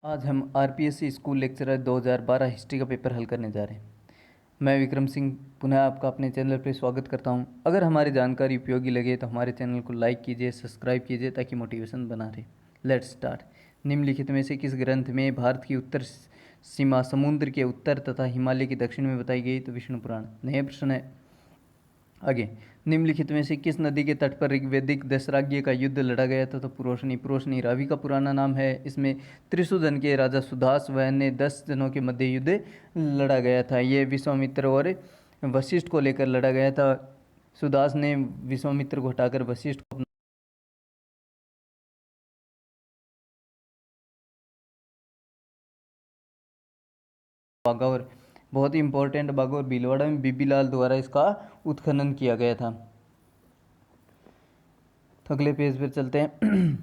आज हम RPSC school lecturer 2012 history का पेपर हल करने जा रहे हैं। मैं विक्रम सिंह पुनः आपका अपने चैनल पर स्वागत करता हूं। अगर हमारी जानकारी उपयोगी लगे तो हमारे चैनल को लाइक कीजिए, सब्सक्राइब कीजिए ताकि मोटिवेशन बना रहे। Let's start. निम्नलिखित में से किस ग्रंथ में भारत की उत्तर सीमा समुद्र के उत्तर तथा हिमालय के दक्षिण में बताई गई? तो विष्णु पुराण। नया प्रश्न है आगे। निम्नलिखित में से किस नदी के तट पर ऋग्वैदिक दशराज्य का युद्ध लड़ा गया था? तो पुरोशनी। पुरोशनी रावि का पुराना नाम है। इसमें त्रिशुधन के राजा सुदास व अन्य 10 जनों के मध्य युद्ध लड़ा गया था। ये विश्वामित्र और वशिष्ठ को लेकर लड़ा गया था। सुदास ने विश्वामित्र को हटाकर वशिष्ठ को बागौर, बहुत ही इंपॉर्टेंट, बागौर भीलवाड़ा में बीबीलाल द्वारा इसका उत्खनन किया गया था। तो अगले पेज पर चलते हैं।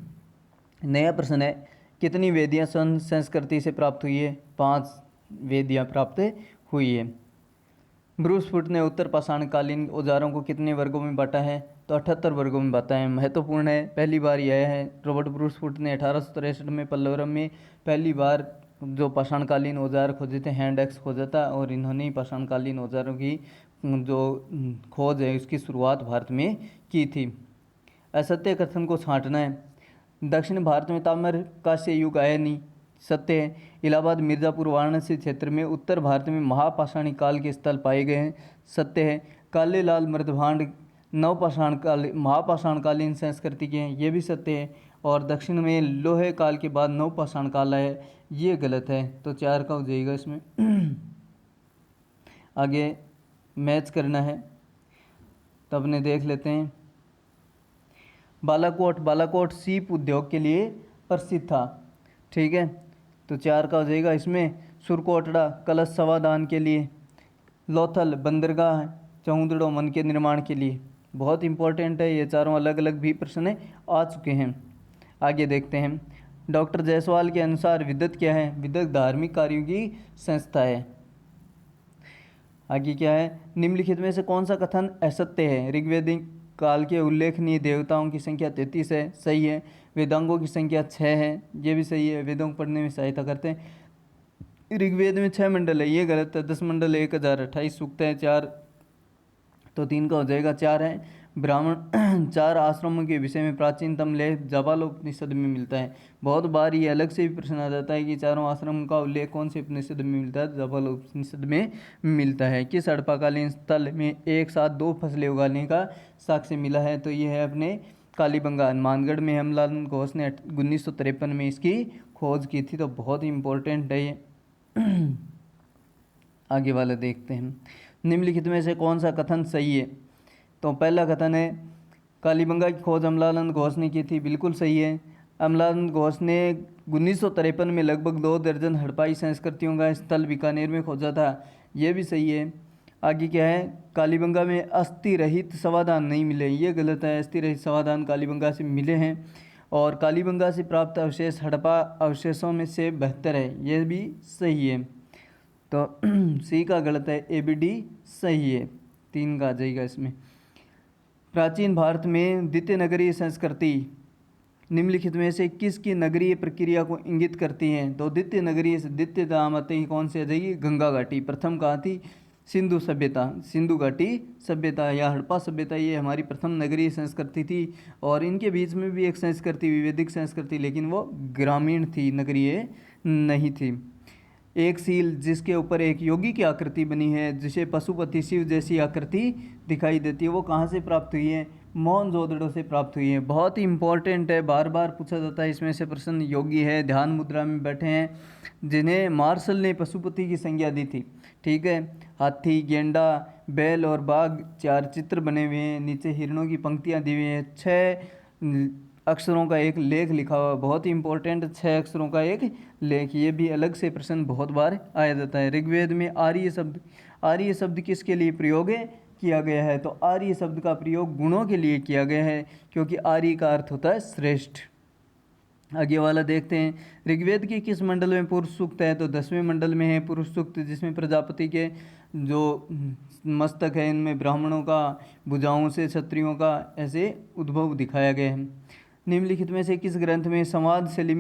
नया प्रश्न है, कितनी वेदियाँ सन संस्कृति से प्राप्त हुई है? 5 वेदियाँ प्राप्त हुई है। ब्रूसफुट ने उत्तर पाषाणकालीन औजारों को कितने वर्गों में बांटा है? तो 78 वर्गों में बांटा है। महत्वपूर्ण है, पहली बार यह है रॉबर्ट ब्रूसफुट ने 1863 में पल्लवरम में पहली बार जो पाषाणकालीन औजार खोजे थे, हैंड एक्स खोजा था, और इन्होंने ही पाषाणकालीन औजारों की जो खोज है उसकी शुरुआत भारत में की थी। असत्य कथन को छांटना है। दक्षिण भारत में ताम्र कांस्य युग आया नहीं, सत्य है। इलाहाबाद, मिर्ज़ापुर, वाराणसी क्षेत्र में उत्तर भारत में महापाषाणी काल के स्थल पाए गए हैं, सत्य है। काले लाल मृदभांड महापाषाणकालीन संस्कृति के हैं, ये भी सत्य है। और दक्षिण में लोहे काल के बाद नवपाषाण काल है, ये गलत है। तो 4 का हो जाएगा इसमें। आगे मैच करना है, तो अपने देख लेते हैं। बालाकोट सीप उद्योग के लिए प्रसिद्ध था, ठीक है। तो 4 का हो जाएगा इसमें। सुरकोटड़ा कलश समाधान के लिए। लोथल बंदरगाह चौंदड़ो मन के निर्माण के लिए। बहुत इंपॉर्टेंट है, ये चारों अलग अलग भी प्रश्न आ चुके हैं। आगे देखते हैं। डॉक्टर जायसवाल के अनुसार विदत क्या है? विदत धार्मिक कार्यों की संस्था है। आगे क्या है? निम्नलिखित में से कौन सा कथन असत्य है? ऋग्वैदिक काल के उल्लेखनीय देवताओं की संख्या 33 है, सही है। वेदांगों की संख्या 6 है, ये भी सही है। वेदों को पढ़ने में सहायता करते हैं। ऋग्वेद में 6 मंडल है, ये गलत है। 10 मंडल 1028 सूक्त है, 4 तो 3 का हो जाएगा। 4 है। ब्राह्मण 4 आश्रमों के विषय में प्राचीनतम लेख जाबालोपनिषद में मिलता है। बहुत बार ये अलग से भी प्रश्न आ जाता है कि चारों आश्रम का उल्लेख कौन से उपनिषद में मिलता है? जाबालोपनिषद में मिलता है। किस हड़प्पाकालीन स्थल में एक साथ 2 फसलें उगाने का साक्ष्य मिला है? तो ये है अपने कालीबंगा, हनुमानगढ़ में। हेमलाल घोष ने 1953 में इसकी खोज की थी। तो बहुत ही इंपॉर्टेंट है ये। आगे वाला देखते हैं। निम्नलिखित में से कौन सा कथन सही है? तो पहला कथन है कालीबंगा की खोज अमलानंद घोष ने की थी, बिल्कुल सही है। अमलानंद घोष ने 1953 में लगभग 2 दर्जन हड़प्पाई संस्कृतियों का स्थल बीकानेर में खोजा था, ये भी सही है। आगे क्या है? कालीबंगा में अस्थि रहित समाधान नहीं मिले, ये गलत है। अस्थि रहित समाधान कालीबंगा से मिले हैं। और कालीबंगा से प्राप्त अवशेष हड़प्पा अवशेषों में से बेहतर है, ये भी सही है। तो सी का गलत है, ए बी डी सही है। 3 का आ जाएगा इसमें। प्राचीन भारत में द्वितीय नगरीय संस्कृति निम्नलिखित में से किसकी नगरीय प्रक्रिया को इंगित करती है? तो द्वितीय नगरीय से द्वितीय नाम आते ही कौन सी आ जाएगी? गंगा घाटी। प्रथम कहाँ थी? सिंधु सभ्यता, सिंधु घाटी सभ्यता या हड़प्पा सभ्यता, ये हमारी प्रथम नगरीय संस्कृति थी। और इनके बीच में भी एक संस्कृति, वैदिक संस्कृति, लेकिन वो ग्रामीण थी, नगरीय नहीं थी। एक सील जिसके ऊपर एक योगी की आकृति बनी है, जिसे पशुपति शिव जैसी आकृति दिखाई देती है, वो कहाँ से प्राप्त हुई है? मोहनजोदड़ो से प्राप्त हुई है। बहुत ही इंपॉर्टेंट है, बार बार पूछा जाता है इसमें से प्रश्न। योगी है, ध्यान मुद्रा में बैठे हैं, जिन्हें मार्शल ने पशुपति की संज्ञा दी थी, ठीक है। हाथी, गेंडा, बैल और बाघ 4 चित्र बने हुए हैं। नीचे हिरणों की पंक्तियाँ दी हुई हैं। 6 अक्षरों का एक लेख लिखा हुआ, बहुत ही इंपॉर्टेंट। 6 अक्षरों का एक लेख, ये भी अलग से प्रश्न बहुत बार आया जाता है। ऋग्वेद में आर्य शब्द किसके लिए प्रयोग किया गया है? तो आर्य शब्द का प्रयोग गुणों के लिए किया गया है, क्योंकि आर्य का अर्थ होता है श्रेष्ठ। आगे वाला देखते हैं। ऋग्वेद के किस मंडल में पुरुष सूक्त है? तो 10वें मंडल में है पुरुष सूक्त, जिसमें प्रजापति के जो मस्तक है, इनमें ब्राह्मणों का, भुजाओं से क्षत्रियों का ऐसे उद्भव दिखाया गया है। निम्नलिखित में से किस ग्रंथ में संवाद शैली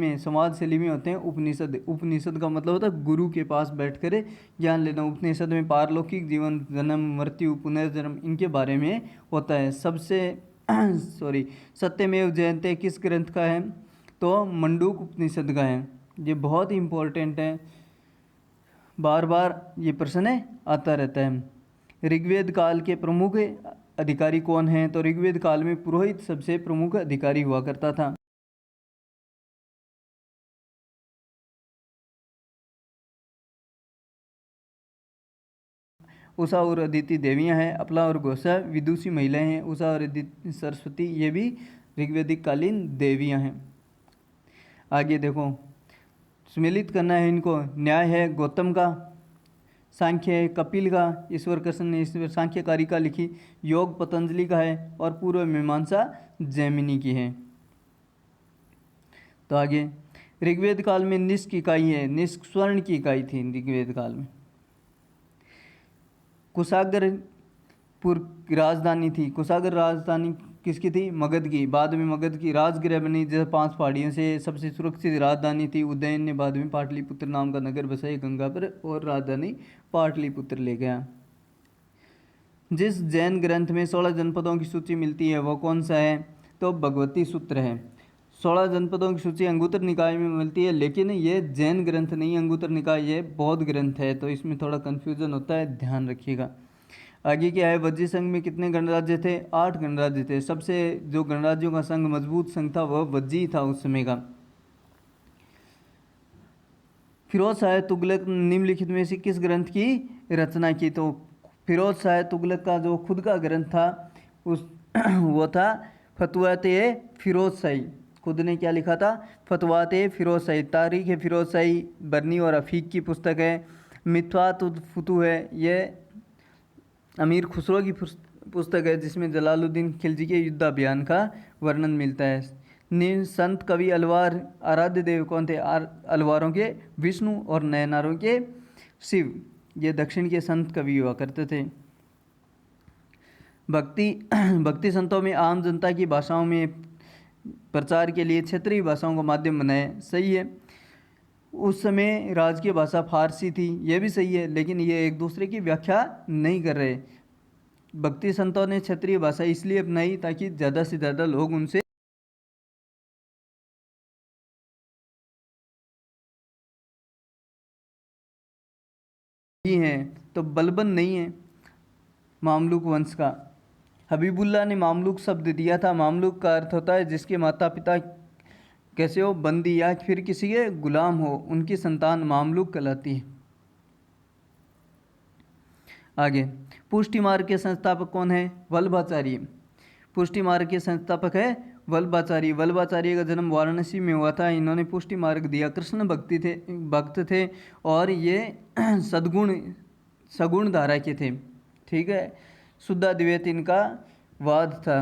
में होते हैं उपनिषद। उपनिषद का मतलब होता है गुरु के पास बैठकर ज्ञान लेना। उपनिषद में पारलौकिक जीवन, जन्म, मृत्यु, पुनर्जन्म, इनके बारे में होता है। सबसे सत्यमेव जयते किस ग्रंथ का है, तो मंडूक उपनिषद का है। ये बहुत ही इम्पोर्टेंट है, बार बार ये प्रश्न आता रहता है। ऋग्वेद काल के प्रमुख अधिकारी कौन हैं, तो ऋग्वेद काल में पुरोहित सबसे प्रमुख अधिकारी हुआ करता था। उषा और अदिति देवियां हैं। अपला और घोषा विदुषी महिलाएं हैं। उषा और अदिति सरस्वती ये भी ऋग्वेदिक कालीन देवियां हैं। आगे देखो, सम्मिलित करना है इनको। न्याय है गौतम का, सांख्य है कपिल का, ईश्वर कृष्ण ने ईश्वर सांख्य कारिका लिखी, योग पतंजलि का है और पूर्व मीमांसा जैमिनी की है। तो आगे, ऋग्वेद काल में निष्क इकाई है, निष्क स्वर्ण की इकाई थी ऋग्वेद काल में। कुशाग्रपुर की राजधानी थी। कुशाग्र राजधानी किसकी थी, मगध की। बाद में मगध की राजगृह बनी, जैसे 5 पहाड़ियों से सबसे सुरक्षित राजधानी थी। उदयन ने बाद में पाटलिपुत्र नाम का नगर बसाया गंगा पर और राजधानी पाटलिपुत्र ले गया। जिस जैन ग्रंथ में 16 जनपदों की सूची मिलती है वो कौन सा है, तो भगवती सूत्र है। 16 जनपदों की सूची अंगुत्तर निकाय में मिलती है, लेकिन ये जैन ग्रंथ नहीं, अंगुत्तर निकाय ये बौद्ध ग्रंथ है, तो इसमें थोड़ा कन्फ्यूजन होता है, ध्यान रखिएगा। आगे क्या है, वज्जी संघ में कितने गणराज्य थे, 8 गणराज्य थे। सबसे जो गणराज्यों का संघ मजबूत संघ था वह वज्जी था उस समय का। फिरोज शाह तुगलक निम्नलिखित में से किस ग्रंथ की रचना की, तो फिरोज शाह तुगलक का जो खुद का ग्रंथ था उस वो था फतवाते फिरोज शाही। खुद ने क्या लिखा था, फतवाते फिरोज शाही। तारीख फिरोज शाही बरनी और अफीक की पुस्तक है। मिथवात फुतू है, ये अमीर खुसरो की पुस्तक है, जिसमें जलालुद्दीन खिलजी के युद्ध अभियान का वर्णन मिलता है। संत कवि अलवार आराध्य देव कौन थे, अलवारों के विष्णु और नयनारों के शिव। ये दक्षिण के संत कवि हुआ करते थे। भक्ति संतों में आम जनता की भाषाओं में प्रचार के लिए क्षेत्रीय भाषाओं का माध्यम बनाए, सही है। उस समय राजकीय भाषा फारसी थी, यह भी सही है, लेकिन ये एक दूसरे की व्याख्या नहीं कर रहे। भक्ति संतों ने क्षेत्रीय भाषा इसलिए अपनाई ताकि ज़्यादा से ज़्यादा लोग उनसे ही हैं, तो बलबन नहीं है मामलुक वंश का। हबीबुल्लाह ने मामलुक शब्द दिया था। मामलुक का अर्थ होता है जिसके माता पिता कैसे हो, बंदी या फिर किसी के गुलाम हो, उनकी संतान मामलुक कहलाती है। आगे, पुष्टि मार्ग के संस्थापक कौन है, वल्लभाचार्य। पुष्टि मार्ग के संस्थापक है वल्लभाचार्य। वल्लभाचार्य का जन्म वाराणसी में हुआ था। इन्होंने पुष्टि मार्ग दिया। कृष्ण भक्त थे और ये सगुण धारा के थे, ठीक है। शुद्धाद्वैत इनका वाद था।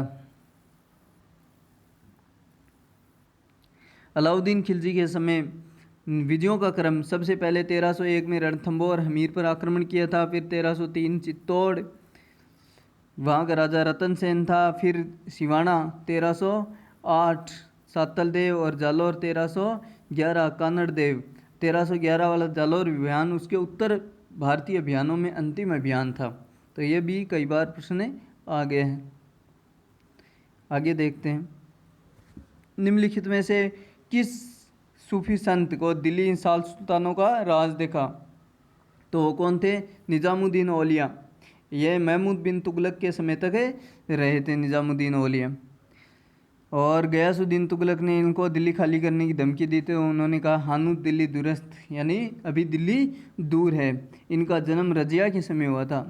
अलाउद्दीन खिलजी के समय विजयों का क्रम, सबसे पहले 1301 में रणथंभौर और हमीर पर आक्रमण किया था। फिर 1303 चित्तौड़, वहाँ का राजा रतन सेन था। फिर सिवाना 1308 सातल देव और जालौर 1311 कानड़ देव। 1311 वाला जालौर अभियान उसके उत्तर भारतीय अभियानों में अंतिम अभियान था। तो ये भी कई बार प्रश्न आ गए हैं। आगे देखते हैं, निम्नलिखित में से किस सूफी संत को दिल्ली सुल्तानों का राज देखा, तो वो कौन थे, निजामुद्दीन औलिया। ये महमूद बिन तुगलक के समय तक रहे थे निजामुद्दीन औलिया। और गयासुद्दीन तुगलक ने इनको दिल्ली खाली करने की धमकी दी, तो उन्होंने कहा हानुत दिल्ली दूरस्थ, यानी अभी दिल्ली दूर है। इनका जन्म रजिया के समय हुआ था।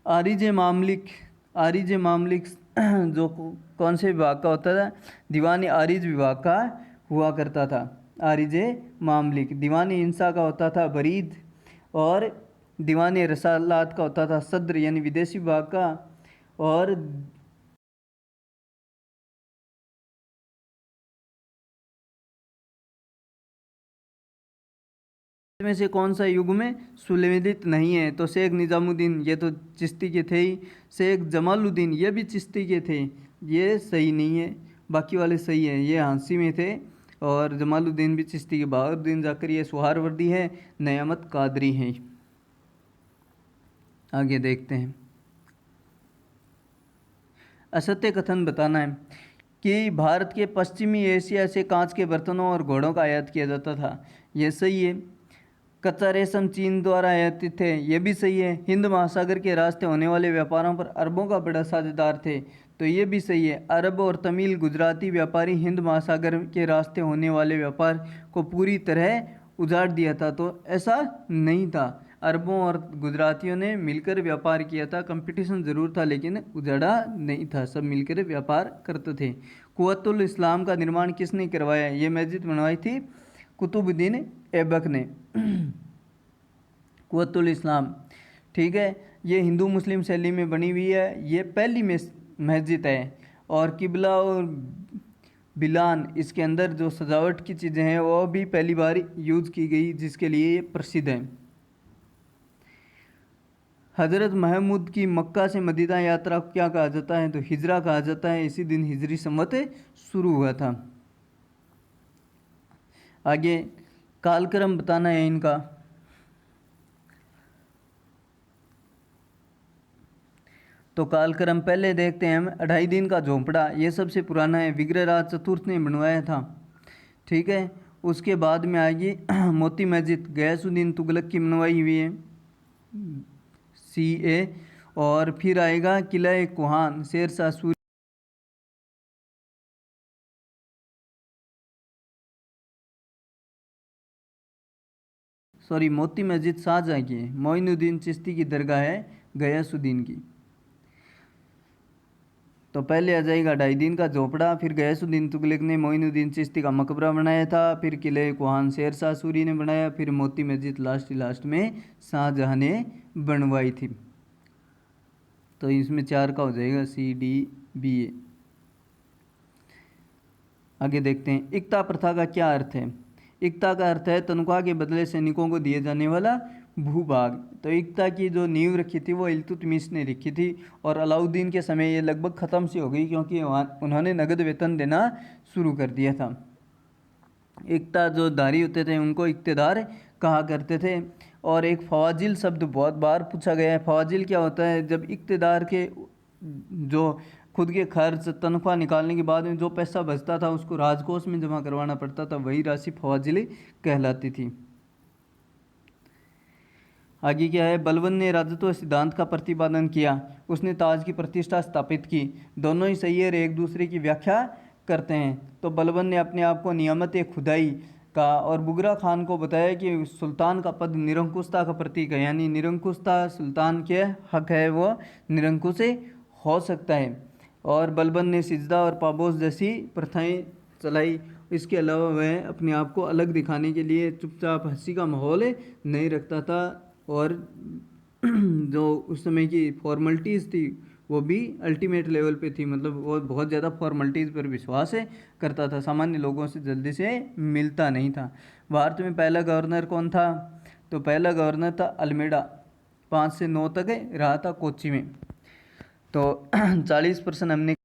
आरिज मामलिक जो कौन से विभाग का होता था, दीवानी आरिज विभाग का हुआ करता था। आरिज मामलिक दीवानी इंसा का होता था बरीद, और दीवानी रसालात का होता था सद्र, यानी विदेशी विभाग का। और में से कौन सा युग में सुलेमित नहीं है, तो शेख निजामुद्दीन, ये तो चिश्ती के थे ही। शेख जमालुद्दीन, ये भी चिश्ती के थे। ये सही नहीं है, बाकी वाले सही है। ये हाँसी में थे और जमालुद्दीन भी चिश्ती के, बहाउद्दीन जाकर ये सुहारवर्दी है, नयामत कादरी हैं। आगे देखते हैं। असत्य कथन बताना है कि भारत के पश्चिमी एशिया से कांच के बर्तनों और घोड़ों का आयात किया जाता था। ये सही है। कच्चा रेशम चीन द्वारा आयातित थे। ये भी सही है। हिंद महासागर के रास्ते होने वाले व्यापारों पर अरबों का बड़ा साझेदार थे। तो ये भी सही है। अरब और तमिल गुजराती व्यापारी हिंद महासागर के रास्ते होने वाले व्यापार को पूरी तरह उजाड़ दिया था। तो ऐसा नहीं था। अरबों और गुजरातियों ने मिलकर व्यापार किया था। कंपटीशन ज़रूर था लेकिन उजाड़ा नहीं था, सब मिलकर व्यापार करते थे। कुव्वतुल इस्लाम का निर्माण किसने करवाया? ये मस्जिद बनवाई थी कुतुबुद्दीन ऐबक ने। कुव्वतुल इस्लाम, ठीक है। ये हिंदू मुस्लिम शैली में बनी हुई है। ये पहली मस्जिद है। और किबला और बिलान, इसके अंदर जो सजावट की चीज़ें हैं वो भी पहली बार यूज़ की गई, जिसके लिए ये प्रसिद्ध है। हज़रत महमूद की मक्का से मदीना यात्रा को क्या कहा जाता है? तो हिजरा कहा जाता है। इसी दिन हिजरी संवत शुरू हुआ था। आगे कालक्रम बताना है इनका। तो कालक्रम पहले देखते हैं हम। 2.5 दिन का झोंपड़ा, ये सबसे पुराना है, विग्रहराज चतुर्थ ने बनवाया था, ठीक है। उसके बाद में आएगी मोती मस्जिद, गयासुद्दीन तुगलक की बनवाई हुई है, CA। और फिर आएगा किला कुहान, शेरशाह सूरी, सॉरी मोती मस्जिद शाहजहाँ की है, मोइनुद्दीन चिश्ती की दरगाह है गयासुद्दीन की। तो पहले आ जाएगा 2.5 दिन का झोपड़ा, फिर गयासुद्दीन तुगलक ने मोइनुद्दीन चिश्ती का मकबरा बनाया था, फिर किले कुहान शेरशाह सूरी ने बनाया, फिर मोती मस्जिद लास्ट में शाहजहाँ ने बनवाई थी। तो इसमें 4 का हो जाएगा CDBA। आगे देखते हैं। इक्ता प्रथा का क्या अर्थ है? इक्ता का अर्थ है तनख्वाह के बदले सैनिकों को दिए जाने वाला भूभाग। तो इक्ता की जो नींव रखी थी वो इल्तुतमिश ने रखी थी और अलाउद्दीन के समय ये लगभग ख़त्म सी हो गई, क्योंकि उन्होंने नगद वेतन देना शुरू कर दिया था। इक्ता जो दारी होते थे उनको इक्तेदार कहा करते थे। और एक फवाजिल शब्द बहुत बार पूछा गया है। फवाजिल क्या होता है? जब इक्तेदार के जो खुद के खर्च तनख्वाह निकालने के बाद में जो पैसा बचता था उसको राजकोष में जमा करवाना पड़ता था, वही राशि फवाजिल कहलाती थी। आगे क्या है? बलबन ने राजत्व सिद्धांत का प्रतिपादन किया, उसने ताज की प्रतिष्ठा स्थापित की। दोनों ही सही है, एक दूसरे की व्याख्या करते हैं। तो बलबन ने अपने आप को नियामत खुदाई का और बुगरा खान को बताया कि सुल्तान का पद निरंकुशता का प्रतीक है, यानी निरंकुशता सुल्तान के हक है, वो निरंकुश हो सकता है। और बलबन ने सिजदा और पाबोस जैसी प्रथाएं चलाई। इसके अलावा वह अपने आप को अलग दिखाने के लिए चुपचाप हंसी का माहौल नहीं रखता था। और जो उस समय की फॉर्मलिटीज़ थी वो भी अल्टीमेट लेवल पे थी, मतलब वो बहुत ज़्यादा फॉर्मलिटीज़ पर विश्वास करता था, सामान्य लोगों से जल्दी से मिलता नहीं था। भारत में पहला गवर्नर कौन था? तो पहला गवर्नर था अल्मेडा, 5 से 9 तक रहा था कोच्चि में। तो 40% हमने